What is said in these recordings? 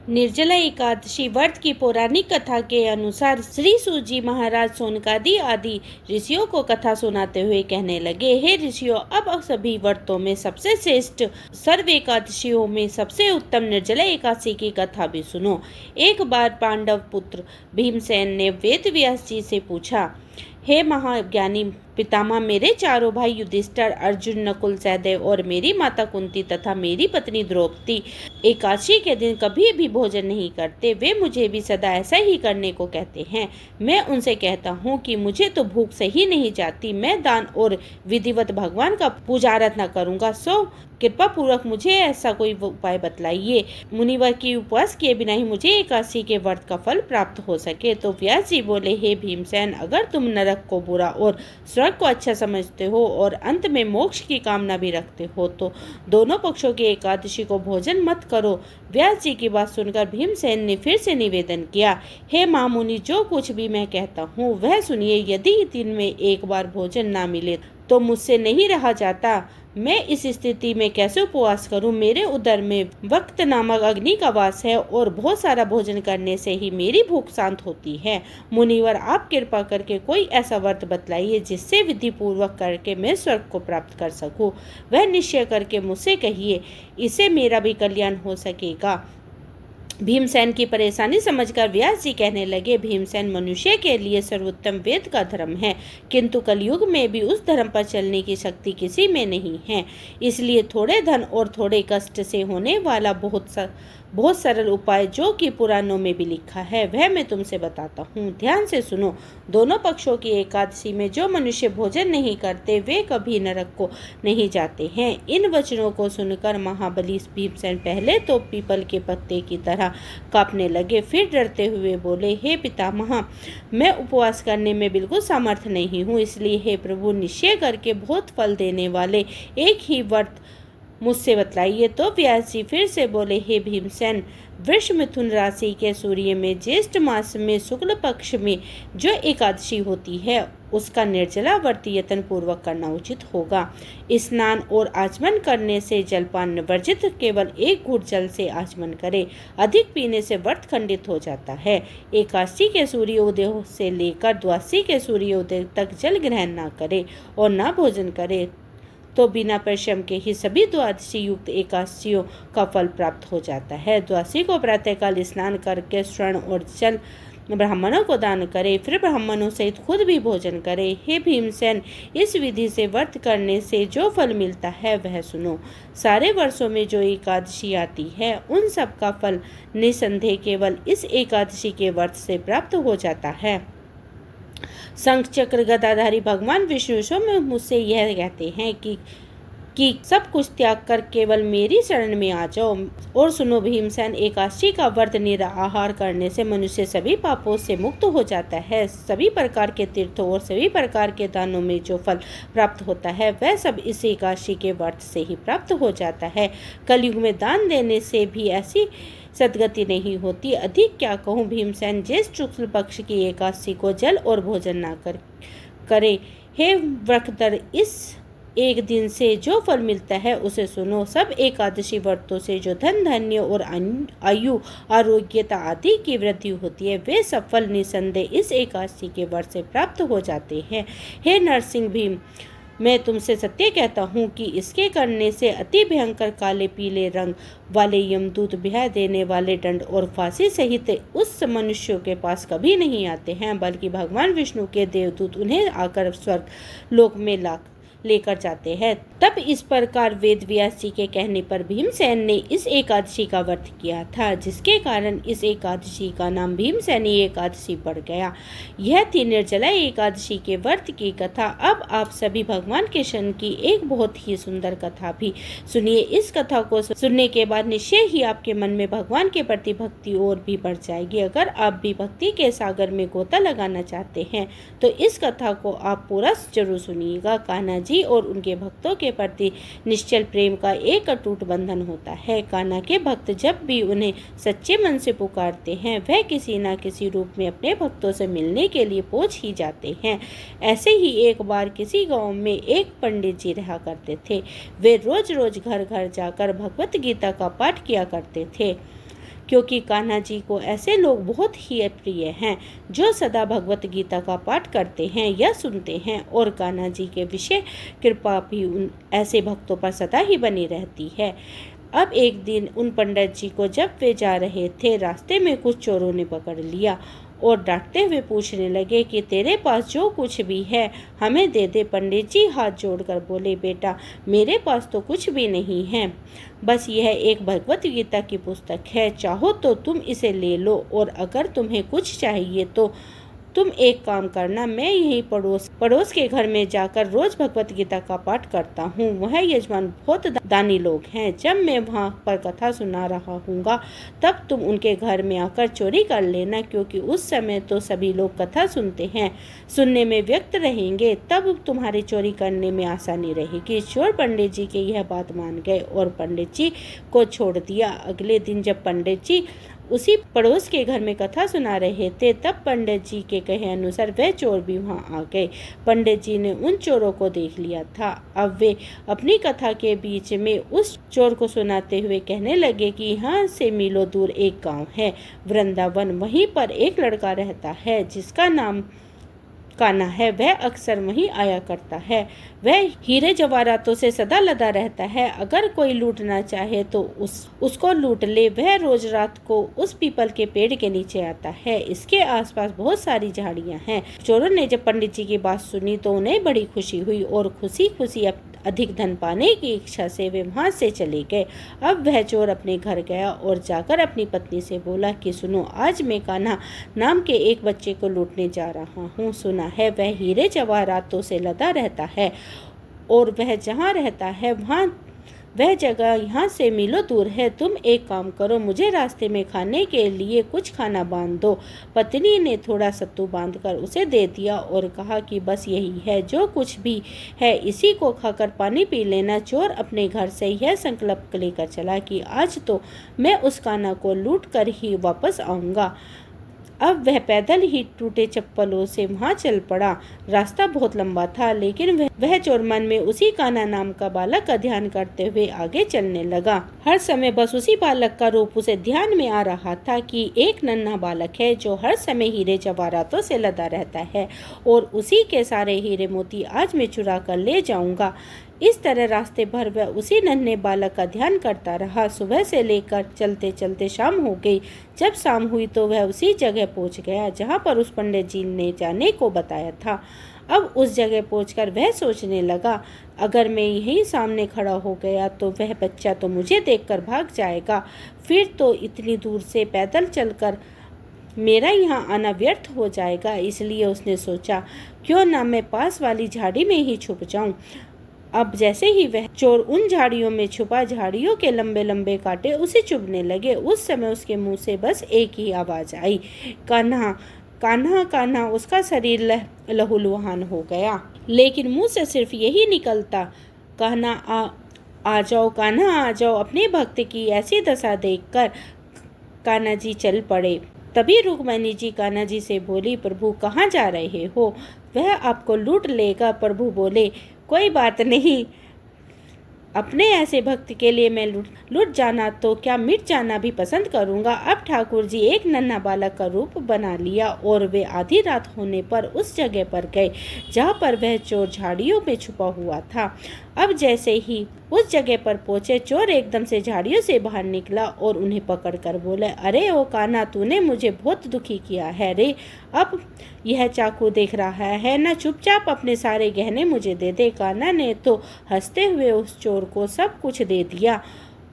निर्जला एकादशी व्रत की पौराणिक कथा के अनुसार श्री सूजी महाराज सोनकादि आदि ऋषियों को कथा सुनाते हुए कहने लगे, हे ऋषियों, अब सभी व्रतों में सबसे श्रेष्ठ, सर्व एकादशियों में सबसे उत्तम निर्जला एकादशी की कथा भी सुनो। एक बार पांडव पुत्र भीमसेन ने वेद व्यास जी से पूछा, हे महाज्ञानी पितामह, मेरे चारों भाई युधिष्ठिर, अर्जुन, नकुल, सहदेव और मेरी माता कुंती तथा मेरी पत्नी द्रौपदी एकादशी के दिन कभी भी भोजन नहीं करते। वे मुझे भी सदा ऐसा ही करने को कहते हैं। मैं उनसे कहता हूँ कि मुझे तो भूख से ही नहीं जाती। मैं दान और विधिवत भगवान का पूजाराधना न करूँगा। सो कृपा पूर्वक मुझे ऐसा कोई उपाय बतलाइए, मुनिवर की उपवास किए बिना ही मुझे एकादशी के व्रत का फल प्राप्त हो सके। तो व्यास जी बोले, हे भीमसेन, अगर तुम नरक को बुरा और स्वर्ग को अच्छा समझते हो और अंत में मोक्ष की कामना भी रखते हो तो दोनों पक्षों की एकादशी को भोजन मत करो। व्यास जी की बात सुनकर भीमसेन ने फिर से निवेदन किया, हे महामुनि, जो कुछ भी मैं कहता हूँ वह सुनिए। यदि दिन में एक बार भोजन ना मिले तो मुझसे नहीं रहा जाता। मैं इस स्थिति में कैसे उपवास करूं? मेरे उदर में वक्त नामक अग्नि का वास है और बहुत सारा भोजन करने से ही मेरी भूख शांत होती है। मुनिवर, आप कृपा करके कोई ऐसा व्रत बतलाइए जिससे विधि पूर्वक करके मैं स्वर्ग को प्राप्त कर सकूं। वह निश्चय करके मुझसे कहिए, इससे मेरा भी कल्याण हो सकेगा। भीमसेन की परेशानी समझकर व्यास जी कहने लगे, भीमसेन, मनुष्य के लिए सर्वोत्तम वेद का धर्म है, किंतु कलयुग में भी उस धर्म पर चलने की शक्ति किसी में नहीं है। इसलिए थोड़े धन और थोड़े कष्ट से होने वाला बहुत सरल उपाय, जो कि पुराणों में भी लिखा है, वह मैं तुमसे बताता हूँ। ध्यान से सुनो। दोनों पक्षों की एकादशी में जो मनुष्य भोजन नहीं करते वे कभी नरक को नहीं जाते हैं। इन वचनों को सुनकर महाबली भीमसेन पहले तो पीपल के पत्ते की तरह कांपने लगे, फिर डरते हुए बोले, हे पितामह, मैं उपवास करने में बिल्कुल समर्थ नहीं हूँ। इसलिए हे प्रभु, निश्चय करके बहुत फल देने वाले एक ही व्रत मुझसे बतलाइए। तो व्यास जी फिर से बोले, हे भीमसेन, वृष मिथुन राशि के सूर्य में ज्येष्ठ मास में शुक्ल पक्ष में जो एकादशी होती है उसका निर्जला व्रत यत्न पूर्वक करना उचित होगा। स्नान और आचमन करने से जलपान वर्जित, केवल एक घूंट जल से आचमन करे। अधिक पीने से व्रत खंडित हो जाता है। एकादशी के सूर्योदय से लेकर द्वादशी के सूर्योदय तक जल ग्रहण न करे और न भोजन करे तो बिना परिश्रम के ही सभी द्वादशी युक्त एकादशियों का फल प्राप्त हो जाता है। द्वादशी को प्रातःकाल स्नान करके स्वर्ण और जल ब्राह्मणों को दान करे, फिर ब्राह्मणों सहित खुद भी भोजन करे। हे भीमसेन, इस विधि से व्रत करने से जो फल मिलता है वह सुनो। सारे वर्षों में जो एकादशी आती है उन सब का फल निसंदेह केवल इस एकादशी के व्रत से प्राप्त हो जाता है। शंख चक्र गदाधारी भगवान विष्णु स्वयं मुझसे यह कहते हैं कि सब कुछ त्याग कर केवल मेरी शरण में आ जाओ। और सुनो भीमसेन, एकादशी का व्रत निराहार करने से मनुष्य सभी पापों से मुक्त हो जाता है। सभी प्रकार के तीर्थों और सभी प्रकार के दानों में जो फल प्राप्त होता है वह सब इस एकादशी के व्रत से ही प्राप्त हो जाता है। कलयुग में दान देने से भी ऐसी सदगति नहीं होती। अधिक क्या कहूँ भीमसेन, ज्येष्ठ शुक्ल पक्ष की एकादशी को जल और भोजन न करे। हे व्रतधर, इस एक दिन से जो फल मिलता है उसे सुनो। सब एकादशी व्रतों से जो धन धान्य और आयु आरोग्यता आदि की वृद्धि होती है वे सब फल निसंदेह इस एकादशी के व्रत से प्राप्त हो जाते हैं। हे नरसिंह भीम, मैं तुमसे सत्य कहता हूँ कि इसके करने से अति भयंकर काले पीले रंग वाले यमदूत, ब्याह देने वाले दंड और फांसी सहित उस मनुष्यों के पास कभी नहीं आते हैं, बल्कि भगवान विष्णु के देवदूत उन्हें आकर स्वर्ग लोक में लेकर जाते हैं। तब इस प्रकार वेद व्यास जी के कहने पर भीमसेन ने इस एकादशी का व्रत किया था, जिसके कारण इस एकादशी का नाम भीमसेनी एकादशी पड़ गया। यह थी निर्जला एकादशी के व्रत की कथा। अब आप सभी भगवान कृष्ण की एक बहुत ही सुंदर कथा भी सुनिए। इस कथा को सुनने के बाद निश्चय ही आपके मन में भगवान के प्रति भक्ति और भी बढ़ जाएगी। अगर आप भी भक्ति के सागर में गोता लगाना चाहते हैं तो इस कथा को आप पूरा जरूर सुनिएगा। कान्हा जी और उनके भक्तों के प्रति निश्चल प्रेम का एक अटूट बंधन होता है। कान्हा के भक्त जब भी उन्हें सच्चे मन से पुकारते हैं वह किसी न किसी रूप में अपने भक्तों से मिलने के लिए पहुंच ही जाते हैं। ऐसे ही एक बार किसी गांव में एक पंडित जी रहा करते थे। वे रोज रोज घर घर जाकर भगवत गीता का पाठ किया करते थे। क्योंकि कान्हा जी को ऐसे लोग बहुत ही प्रिय हैं जो सदा भगवत गीता का पाठ करते हैं या सुनते हैं, और कान्हा जी के विषय कृपा भी उन ऐसे भक्तों पर सदा ही बनी रहती है। अब एक दिन उन पंडित जी को जब वे जा रहे थे, रास्ते में कुछ चोरों ने पकड़ लिया और डांटते हुए पूछने लगे कि तेरे पास जो कुछ भी है हमें दे दे। पंडित जी हाथ जोड़कर बोले, बेटा मेरे पास तो कुछ भी नहीं है, बस यह एक भगवत गीता की पुस्तक है, चाहो तो तुम इसे ले लो, और अगर तुम्हें कुछ चाहिए तो तुम एक काम करना, मैं यही पड़ोस के घर में जाकर रोज भगवत गीता का पाठ करता हूँ। वह यजमान बहुत दानी लोग हैं, जब मैं वहाँ पर कथा सुना रहा हूँगा तब तुम उनके घर में आकर चोरी कर लेना, क्योंकि उस समय तो सभी लोग कथा सुनते हैं, सुनने में व्यक्त रहेंगे, तब तुम्हारी चोरी करने में आसानी रहेगी। चोर पंडित जी के यह बात मान गए और पंडित जी को छोड़ दिया। अगले दिन जब पंडित जी उसी पड़ोस के घर में कथा सुना रहे थे, तब पंडित जी के कहे अनुसार वह चोर भी वहां आ गए। पंडित जी ने उन चोरों को देख लिया था। अब वे अपनी कथा के बीच में उस चोर को सुनाते हुए कहने लगे कि यहाँ से मीलों दूर एक गांव है, वृंदावन, वहीं पर एक लड़का रहता है जिसका नाम कान्हा है। वह अक्सर वहीं आया करता है। वह हीरे जवाहरातों से सदा लदा रहता है। अगर कोई लूटना चाहे तो उसको लूट ले। वह रोज रात को उस पीपल के पेड़ के नीचे आता है। इसके आसपास बहुत सारी झाड़ियां हैं। चोरों ने जब पंडित जी की बात सुनी तो उन्हें बड़ी खुशी हुई और खुशी खुशी अधिक धन पाने की इच्छा से वे वहां से चले गए। अब वह चोर अपने घर गया और जाकर अपनी पत्नी से बोला कि सुनो, आज मैं कान्हा नाम के एक बच्चे को लूटने जा रहा हूँ। सुना है वह हीरे जवाहरातों से लदा रहता है और वह जहाँ रहता है वह जगह यहाँ से मीलों दूर है। तुम एक काम करो, मुझे रास्ते में खाने के लिए कुछ खाना बांध दो। पत्नी ने थोड़ा सत्तू बांधकर उसे दे दिया और कहा कि बस यही है, जो कुछ भी है इसी को खाकर पानी पी लेना। चोर अपने घर से यह संकल्प लेकर चला कि आज तो मैं उस कान्हा को लूट कर ही वापस आऊँगा। अब वह पैदल ही टूटे चप्पलों से वहां चल पड़ा। रास्ता बहुत लंबा था, लेकिन वह चोर मन में उसी कान्हा नाम का बालक का ध्यान करते हुए आगे चलने लगा। हर समय बस उसी बालक का रूप उसे ध्यान में आ रहा था कि एक नन्हा बालक है जो हर समय हीरे जवाहरातों से लदा रहता है और उसी के सारे हीरे मोती आज मैं चुरा कर ले जाऊंगा। इस तरह रास्ते भर वह उसी नन्हे बालक का ध्यान करता रहा। सुबह से लेकर चलते चलते शाम हो गई। जब शाम हुई तो वह उसी जगह पहुंच गया जहां पर उस पंडित जी ने जाने को बताया था। अब उस जगह पहुंचकर वह सोचने लगा, अगर मैं यहीं सामने खड़ा हो गया तो वह बच्चा तो मुझे देखकर भाग जाएगा, फिर तो इतनी दूर से पैदल चलकर मेरा यहाँ आना व्यर्थ हो जाएगा। इसलिए उसने सोचा, क्यों ना मैं पास वाली झाड़ी में ही छुप जाऊं। अब जैसे ही वह चोर उन झाड़ियों में छुपा, झाड़ियों के लंबे लंबे कांटे उसे चुभने लगे। उस समय उसके मुंह से बस एक ही आवाज आई, कान्हा कान्हा कान्हा। उसका शरीर लहूलुहान हो गया, लेकिन मुंह से सिर्फ यही निकलता, कान्हा आ जाओ, कान्हा आ जाओ। अपने भक्त की ऐसी दशा देखकर कान्हा जी चल पड़े। तभी रुक्मणी जी कान्हा जी से बोली, प्रभु कहाँ जा रहे हो? वह आपको लूट लेगा। प्रभु बोले, कोई बात नहीं, अपने ऐसे भक्त के लिए मैं लुट जाना तो क्या मिट जाना भी पसंद करूंगा। अब ठाकुर जी एक नन्हा बालक का रूप बना लिया और वे आधी रात होने पर उस जगह पर गए जहां पर वह चोर झाड़ियों में छुपा हुआ था। अब जैसे ही उस जगह पर पहुंचे, चोर एकदम से झाड़ियों से बाहर निकला और उन्हें पकड़कर बोले, अरे ओ कान्हा, तूने मुझे बहुत दुखी किया है रे। अब यह चाकू देख रहा है ना, चुपचाप अपने सारे गहने मुझे दे दे। कान्हा ने तो हंसते हुए उस चोर को सब कुछ दे दिया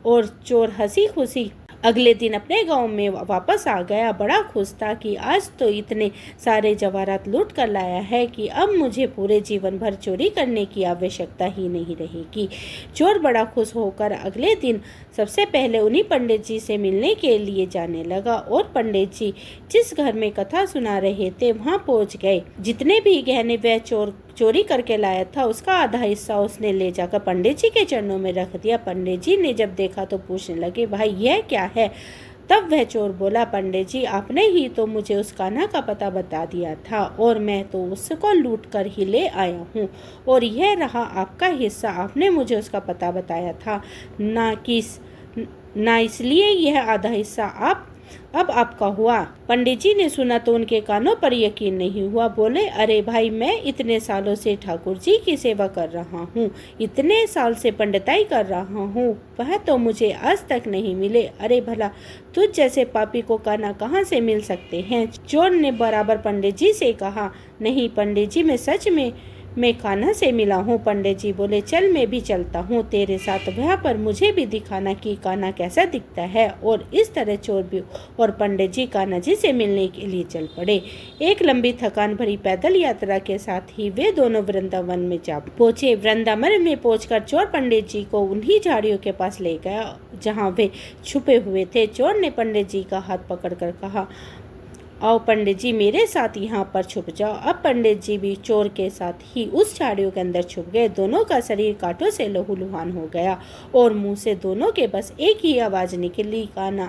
और चोर हंसी खुशी अगले दिन अपने गांव में वापस आ गया। बड़ा खुश था कि आज तो इतने सारे जवाहरात लूट कर लाया है कि अब मुझे पूरे जीवन भर चोरी करने की आवश्यकता ही नहीं रहेगी। चोर बड़ा खुश होकर अगले दिन सबसे पहले उन्हीं पंडित जी से मिलने के लिए जाने लगा और पंडित जी जिस घर में कथा सुना रहे थे वहां पहुंच गए। जितने भी गहने वह चोरी करके लाया था उसका आधा हिस्सा उसने ले जाकर पंडित जी के चरणों में रख दिया। पंडित जी ने जब देखा तो पूछने लगे, भाई यह क्या है? तब वह चोर बोला, पंडित जी आपने ही तो मुझे उस कान्हा का पता बता दिया था और मैं तो उसको लूट कर ही ले आया हूँ, और यह रहा आपका हिस्सा। आपने मुझे उसका पता बताया था ना, इसलिए यह आधा हिस्सा अब आपका हुआ। पंडित जी ने सुना तो उनके कानों पर यकीन नहीं हुआ। बोले, अरे भाई, मैं इतने सालों से ठाकुर जी की सेवा कर रहा हूँ, इतने साल से पंडिताई कर रहा हूँ, वह तो मुझे आज तक नहीं मिले। अरे भला तुझ जैसे पापी को काना कहाँ से मिल सकते हैं? चोर ने बराबर पंडित जी से कहा। नहीं पंडित जी, मैं कान्हा से मिला हूँ। पंडित जी बोले, चल मैं भी चलता हूँ तेरे साथ, वहाँ पर मुझे भी दिखाना कि कान्हा कैसा दिखता है। और इस तरह चोर भी और पंडित जी कान्हा जी से मिलने के लिए चल पड़े। एक लंबी थकान भरी पैदल यात्रा के साथ ही वे दोनों वृंदावन में जा पहुँचे। वृंदावन में पहुंचकर चोर पंडित जी को उन्हीं झाड़ियों के पास ले गया जहाँ वे छुपे हुए थे। चोर ने पंडित जी का हाथ पकड़कर कहा, आओ पंडित जी, मेरे साथ यहाँ पर छुप जाओ। अब पंडित जी भी चोर के साथ ही उस झाड़ियों के अंदर छुप गए। दोनों का शरीर कांटों से लहूलुहान हो गया और मुंह से दोनों के बस एक ही आवाज़ निकली, कान्हा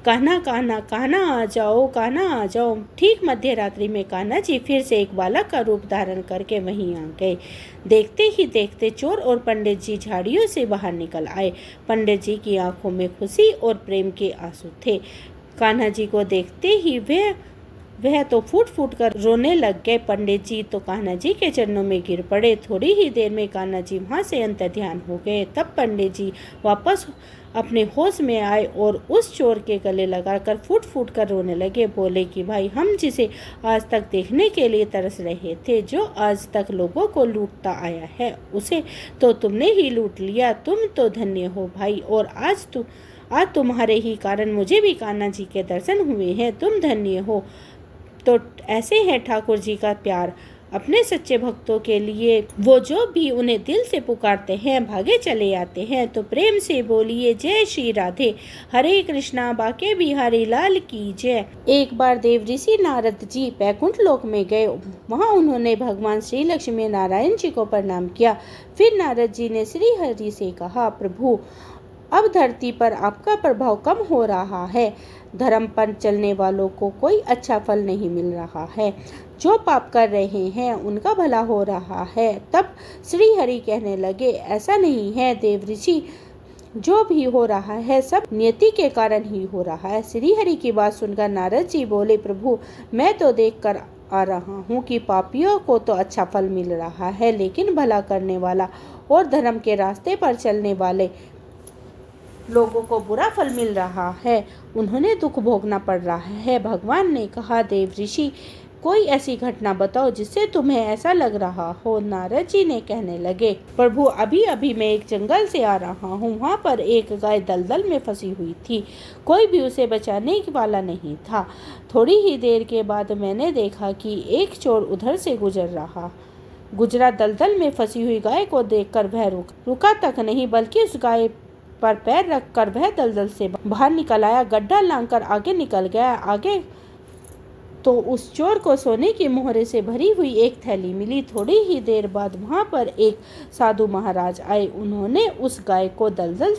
कान्हा कान्हा कान्हा आ जाओ, कान्हा आ जाओ। ठीक मध्य रात्रि में कान्हा जी फिर से एक बालक का रूप धारण करके वहीं आ गए। देखते ही देखते चोर और पंडित जी झाड़ियों से बाहर निकल आए। पंडित जी की आंखों में खुशी और प्रेम के आंसू थे। कान्हा जी को देखते ही वह तो फूट फूट कर रोने लग गए। पंडित जी तो कान्हा जी के चरणों में गिर पड़े। थोड़ी ही देर में कान्हा जी वहाँ से अंतर्ध्यान हो गए। तब पंडित जी वापस अपने होश में आए और उस चोर के गले लगाकर फूट फूट कर रोने लगे। बोले कि भाई, हम जिसे आज तक देखने के लिए तरस रहे थे, जो आज तक लोगों को लूटता आया है, उसे तो तुमने ही लूट लिया। तुम तो धन्य हो भाई, और आज तुम्हारे ही कारण मुझे भी कान्हा जी के दर्शन हुए हैं। तुम धन्य हो। तो ऐसे है ठाकुर जी का प्यार अपने सच्चे भक्तों के लिए। वो जो भी उन्हें दिल से पुकारते हैं भागे चले आते हैं। तो प्रेम से बोलिए, जय श्री राधे, हरे कृष्णा, बाके बिहारी लाल की जय। एक बार देव ऋषि नारद जी बैकुंठ लोक में गए। वहाँ उन्होंने भगवान श्री लक्ष्मी नारायण जी को प्रणाम किया। फिर नारद जी ने श्री हरि से कहा, प्रभु, अब धरती पर आपका प्रभाव कम हो रहा है। धर्म पर चलने वालों को कोई अच्छा फल नहीं मिल रहा है। जो पाप कर रहे हैं उनका भला हो रहा है। तब श्री हरि कहने लगे, ऐसा नहीं है देव ऋषि, जो भी हो रहा है सब नियति के कारण ही हो रहा है। श्री हरि की बात सुनकर नारद जी बोले, प्रभु, मैं तो देख कर आ रहा हूँ कि पापियों को तो अच्छा फल मिल रहा है, लेकिन भला करने वाला और धर्म के रास्ते पर चलने वाले लोगों को बुरा फल मिल रहा है, उन्होंने दुख भोगना पड़ रहा है। भगवान ने कहा, देव ऋषि, कोई ऐसी घटना बताओ जिससे तुम्हें ऐसा लग रहा हो। नारद जी ने कहने लगे, प्रभु, अभी अभी मैं एक जंगल से आ रहा हूँ। वहाँ पर एक गाय दलदल में फंसी हुई थी। कोई भी उसे बचाने वाला नहीं था। थोड़ी ही देर के बाद मैंने देखा कि एक चोर उधर से गुजरा। दलदल में फंसी हुई गाय को देखकर वह रुका तक नहीं, बल्कि उस गाय पर पैर रखकर वह दलदल से बाहर निकल आया। गड्ढा लांघकर आगे निकल गया। आगे तो उस चोर को सोने की मोहरे से भरी हुई एक थैली मिली। थोड़ी ही देर बाद वहां पर एक साधु महाराज आए। उन्होंने उस गाय को दलदल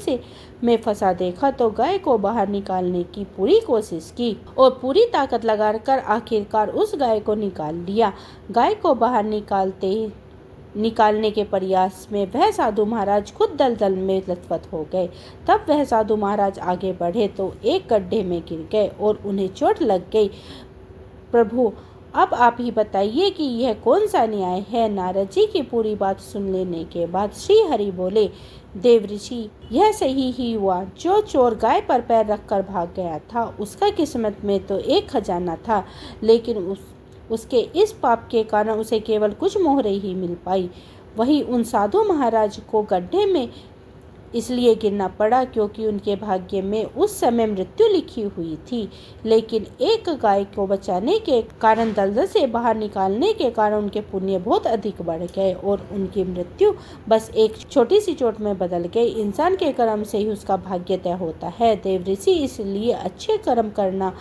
में फंसा देखा तो गाय को बाहर निकालने की पूरी कोशिश की और पूरी ताकत लगाकर आखिरकार उस गाय को निकाल लिया। गाय को बाहर निकालने के प्रयास में वह साधु महाराज खुद दलदल में लथपथ हो गए। तब वह साधु महाराज आगे बढ़े तो एक गड्ढे में गिर गए और उन्हें चोट लग गई। प्रभु, अब आप ही बताइए कि यह कौन सा न्याय है। नारद जी की पूरी बात सुन लेने के बाद श्री हरि बोले, देव ऋषि, यह सही ही हुआ। जो चोर गाय पर पैर रखकर भाग गया था, उसका किस्मत में तो एक खजाना था, लेकिन उसके इस पाप के कारण उसे केवल कुछ मोहरे ही मिल पाई। वही उन साधु महाराज को गड्ढे में इसलिए गिरना पड़ा क्योंकि उनके भाग्य में उस समय मृत्यु लिखी हुई थी, लेकिन एक गाय को बचाने के कारण, दलदल से बाहर निकालने के कारण उनके पुण्य बहुत अधिक बढ़ गए और उनकी मृत्यु बस एक छोटी सी चोट में बदल गई। इंसान के कर्म से ही उसका भाग्य तय होता है देव ऋषि, इसलिए अच्छे कर्म करना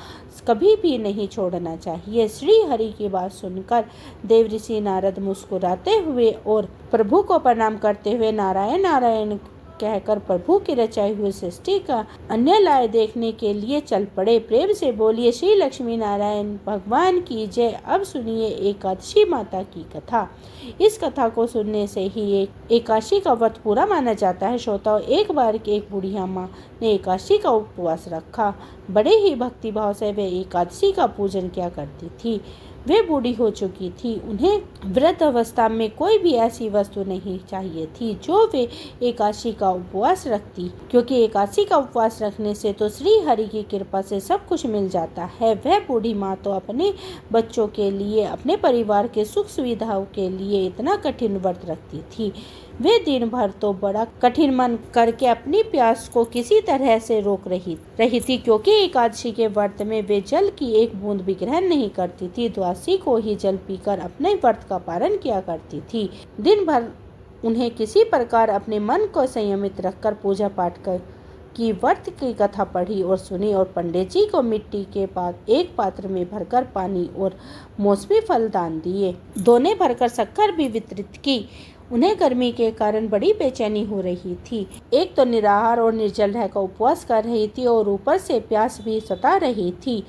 कभी भी नहीं छोड़ना चाहिए। श्री हरि की बात सुनकर देव ऋषि नारद मुस्कुराते हुए और प्रभु को प्रणाम करते हुए नारायण नारायण कहकर प्रभु की रचाई हुई सृष्टि का अन्य लाए देखने के लिए चल पड़े। प्रेम से बोलिए श्री लक्ष्मी नारायण भगवान की जय। अब सुनिए एकादशी माता की कथा। इस कथा को सुनने से ही एकादशी का व्रत पूरा माना जाता है। श्रोताओं, एक बार एक बुढ़िया माँ ने एकादशी का उपवास रखा। बड़े ही भक्ति भाव से वे एकादशी का पूजन किया करती थी। वे बूढ़ी हो चुकी थी। उन्हें वृद्ध अवस्था में कोई भी ऐसी वस्तु नहीं चाहिए थी जो वे एकादशी का उपवास रखती, क्योंकि एकादशी का उपवास रखने से तो श्री हरि की कृपा से सब कुछ मिल जाता है। वह बूढ़ी माँ तो अपने बच्चों के लिए, अपने परिवार के सुख सुविधाओं के लिए इतना कठिन व्रत रखती थी। वे दिन भर तो बड़ा कठिन मन करके अपनी प्यास को किसी तरह से रोक रही थी, क्योंकि एकादशी के व्रत में वे जल की एक बूंद भी ग्रहण नहीं करती थी। द्वादशी को ही जल पीकर अपने व्रत का पालन किया करती थी। दिन भर उन्हें किसी प्रकार अपने मन को संयमित रखकर पूजा पाठ कर की व्रत की कथा पढ़ी और सुनी, और पंडित जी को मिट्टी के एक पात्र में भरकर पानी और मौसमी फल दान दिए। दोने भरकर शक्कर भी वितरित की। उन्हें गर्मी के कारण बड़ी बेचैनी हो रही थी। एक तो निराहार और निर्जल रहकर उपवास कर रही थी और ऊपर से प्यास भी सता रही थी।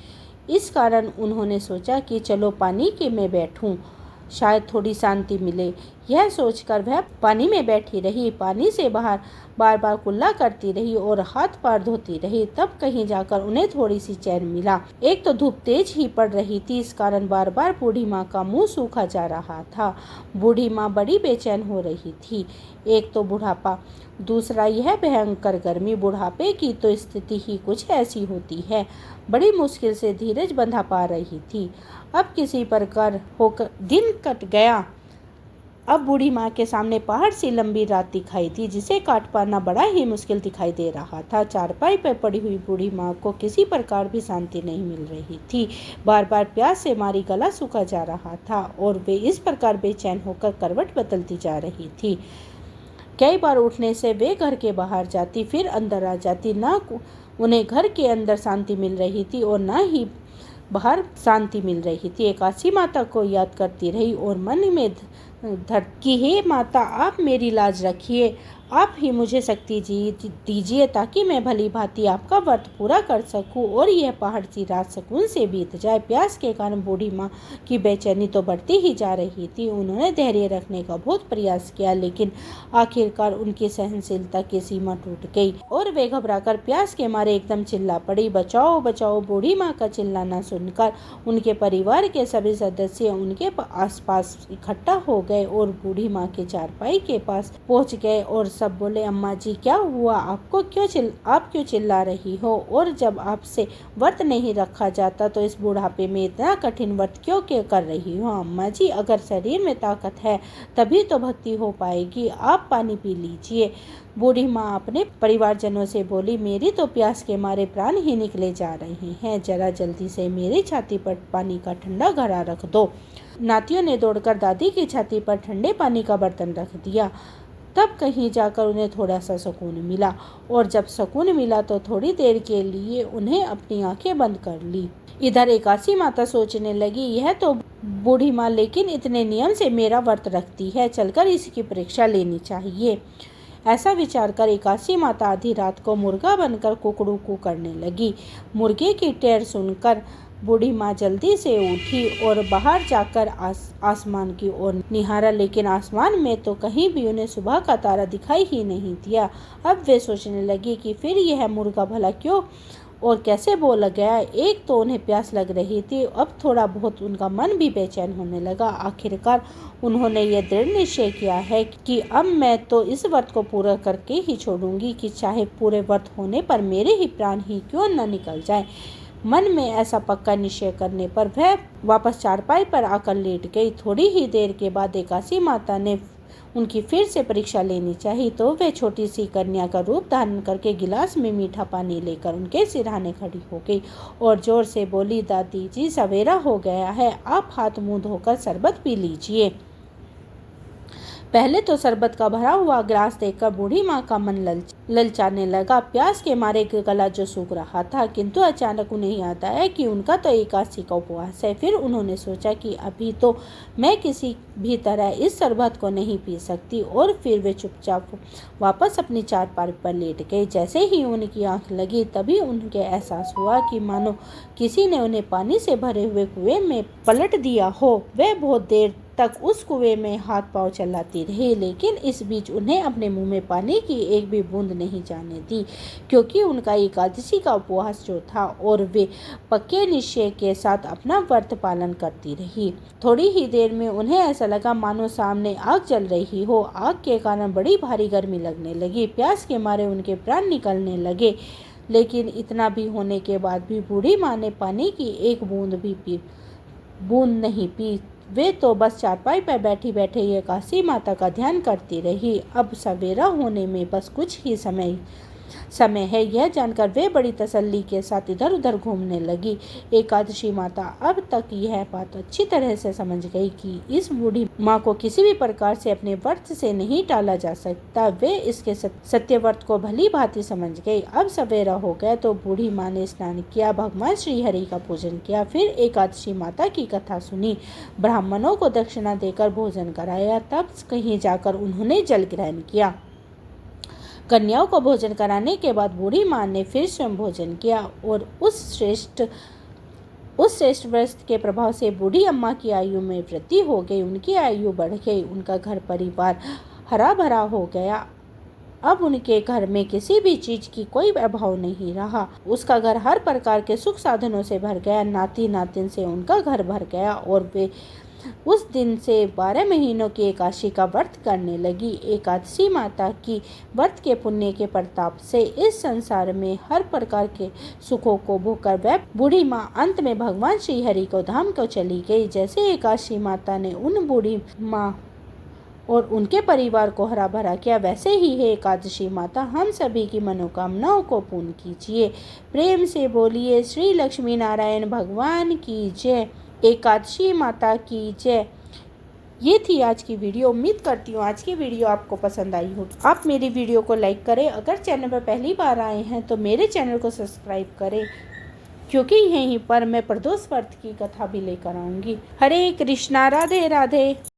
इस कारण उन्होंने सोचा कि चलो पानी के में बैठूं, शायद थोड़ी शांति मिले। यह सोचकर वह पानी में बैठी रही। पानी से बाहर बार बार कुल्ला करती रही और हाथ पैर धोती रही। तब कहीं जाकर उन्हें थोड़ी सी चैन मिला। एक तो धूप तेज ही पड़ रही थी, इस कारण बार बार बूढ़ी माँ का मुंह सूखा जा रहा था। बूढ़ी माँ बड़ी बेचैन हो रही थी। एक तो बुढ़ापा, दूसरा यह भयंकर गर्मी। बुढ़ापे की तो स्थिति ही कुछ ऐसी होती है। बड़ी मुश्किल से धीरज बंधा पा रही थी। अब किसी प्रकार होकर दिन कट गया। अब बूढ़ी माँ के सामने पहाड़ सी लंबी रात दिखाई थी, जिसे काट पाना बड़ा ही मुश्किल दिखाई दे रहा था। चारपाई पर पड़ी हुई बूढ़ी माँ को किसी प्रकार भी शांति नहीं मिल रही थी। बार बार प्यास से मारी गला सूखा जा रहा था और वे इस प्रकार बेचैन होकर करवट बदलती जा रही थी। कई बार उठने से वे घर के बाहर जाती, फिर अंदर आ जाती। न उन्हें घर के अंदर शांति मिल रही थी और न ही बाहर शांति मिल रही थी। एकादशी माता को याद करती रही और मन में धर कि हे माता, आप मेरी लाज रखिए, आप ही मुझे शक्ति दीजिए ताकि मैं भली भांति आपका व्रत पूरा कर सकूं और यह पहाड़ सी रात सुकून से बीत जाए। प्यास के कारण बूढ़ी माँ की बेचैनी तो बढ़ती ही जा रही थी। उन्होंने धैर्य रखने का बहुत प्रयास किया, लेकिन आखिरकार उनकी सहनशीलता की सीमा टूट गई और वे घबराकर प्यास के मारे एकदम चिल्ला पड़ी। बचाओ बचाओ! बूढ़ी माँ का चिल्लाना सुनकर उनके परिवार के सभी सदस्य उनके आसपास इकट्ठा हो गए और बूढ़ी माँ के चारपाई के पास पहुँच गए और सब बोले, अम्मा जी क्या हुआ? आप क्यों चिल्ला रही हो? और जब आपसे व्रत नहीं रखा जाता तो इस बुढ़ापे में इतना कठिन व्रत क्यों कर रही हो? अम्मा जी, अगर शरीर में ताकत है तभी तो भक्ति हो पाएगी। आप पानी पी लीजिए। बूढ़ी माँ अपने परिवारजनों से बोली, मेरी तो प्यास के मारे प्राण ही निकले जा रहे हैं। जरा जल्दी से मेरी छाती पर पानी का ठंडा घड़ा रख दो। नातियों ने दौड़कर दादी की छाती पर ठंडे पानी का बर्तन रख दिया। तब कहीं जाकर उन्हें थोड़ा सा सुकून मिला, और जब सुकून मिला तो थोड़ी देर के लिए उन्हें अपनी आंखें बंद कर ली। इधर एकादशी माता सोचने लगी, यह तो बूढ़ी माँ लेकिन इतने नियम से मेरा व्रत रखती है, चलकर इसकी परीक्षा लेनी चाहिए। ऐसा विचार कर एकादशी माता आधी रात को मुर्गा बनकर कुकड़ू कू करने लगी। मुर्गे की टेर सुनकर बूढ़ी माँ जल्दी से उठी और बाहर जाकर आसमान की ओर निहारा, लेकिन आसमान में तो कहीं भी उन्हें सुबह का तारा दिखाई ही नहीं दिया। अब वे सोचने लगी कि फिर यह मुर्गा भला क्यों और कैसे बोल गया। एक तो उन्हें प्यास लग रही थी, अब थोड़ा बहुत उनका मन भी बेचैन होने लगा। आखिरकार उन्होंने यह दृढ़ निश्चय किया है कि अब मैं तो इस व्रत को पूरा करके ही छोड़ूंगी, कि चाहे पूरे व्रत होने पर मेरे ही प्राण ही क्यों न निकल जाए। मन में ऐसा पक्का निश्चय करने पर वह वापस चारपाई पर आकर लेट गई। थोड़ी ही देर के बाद एकादशी माता ने उनकी फिर से परीक्षा लेनी चाहिए, तो वह छोटी सी कन्या का रूप धारण करके गिलास में मीठा पानी लेकर उनके सिरहाने खड़ी हो गई और जोर से बोली, दादी जी सवेरा हो गया है, आप हाथ मुंह धोकर शरबत पी लीजिए। पहले तो शरबत का भरा हुआ ग्लास देखकर बूढ़ी माँ का मन ललचाने लगा। प्यास के मारे गला जो सूख रहा था, किंतु अचानक उन्हें याद आया कि उनका तो एकादशी का उपवास है। फिर उन्होंने सोचा कि अभी तो मैं किसी भी तरह इस शरबत को नहीं पी सकती, और फिर वे चुपचाप वापस अपनी चारपाई पर लेट गए। जैसे ही उनकी आंख लगी तभी उनके एहसास हुआ कि मानो किसी ने उन्हें पानी से भरे हुए कुएं में पलट दिया हो। वे बहुत देर तक उस कुएं में हाथ पांव चलाती रही, लेकिन इस बीच उन्हें अपने मुंह में पानी की एक भी बूंद नहीं जाने दी, क्योंकि उनका एकादशी का उपवास जो था, और वे पक्के निश्चय के साथ अपना व्रत पालन करती रही। थोड़ी ही देर में उन्हें ऐसा लगा मानो सामने आग जल रही हो। आग के कारण बड़ी भारी गर्मी लगने लगी। प्यास के मारे उनके प्राण निकलने लगे, लेकिन इतना भी होने के बाद भी बूढ़ी माँ ने पानी की एक बूंद नहीं पी। वे तो बस चारपाई पर बैठी बैठे एकादशी माता का ध्यान करती रही। अब सवेरा होने में बस कुछ ही समय है, यह जानकर वे बड़ी तसल्ली के साथ इधर उधर घूमने लगी। एकादशी माता अब तक यह बात अच्छी तरह से समझ गई कि इस बूढ़ी माँ को किसी भी प्रकार से अपने व्रत से नहीं टाला जा सकता। वे इसके सत्य व्रत को भली भांति समझ गई। अब सवेरा हो गया तो बूढ़ी माँ ने स्नान किया, भगवान श्री हरि का पूजन किया, फिर एकादशी माता की कथा सुनी, ब्राह्मणों को दक्षिणा देकर भोजन कराया, तब कहीं जाकर उन्होंने जल ग्रहण किया। कन्याओं को भोजन कराने के बाद बूढ़ी माँ ने फिर स्वयं भोजन किया, और उस श्रेष्ठ व्रत के प्रभाव से बूढ़ी अम्मा की आयु में वृद्धि हो गई। उनकी आयु बढ़ गई, उनका घर परिवार हरा भरा हो गया। अब उनके घर में किसी भी चीज की कोई अभाव नहीं रहा। उसका घर हर प्रकार के सुख साधनों से भर गया। नाती नातिन से उनका घर भर गया, और वे उस दिन से 12 महीनों की एकादशी का व्रत करने लगी। एकादशी माता की व्रत के पुण्य के प्रताप से इस संसार में हर प्रकार के सुखों को भोगकर वह बूढ़ी माँ अंत में भगवान श्री हरि को धाम को चली गई। जैसे एकादशी माता ने उन बूढ़ी माँ और उनके परिवार को हरा भरा किया, वैसे ही है एकादशी माता हम सभी की मनोकामनाओं को पूर्ण कीजिए। प्रेम से बोलिए श्री लक्ष्मी नारायण भगवान की जय, एकादशी माता की जय। ये थी आज की वीडियो। उम्मीद करती हूँ आज की वीडियो आपको पसंद आई होगी। आप मेरी वीडियो को लाइक करें। अगर चैनल पर पहली बार आए हैं तो मेरे चैनल को सब्सक्राइब करें, क्योंकि यहीं पर मैं प्रदोष व्रत की कथा भी लेकर आऊँगी। हरे कृष्णा, राधे राधे।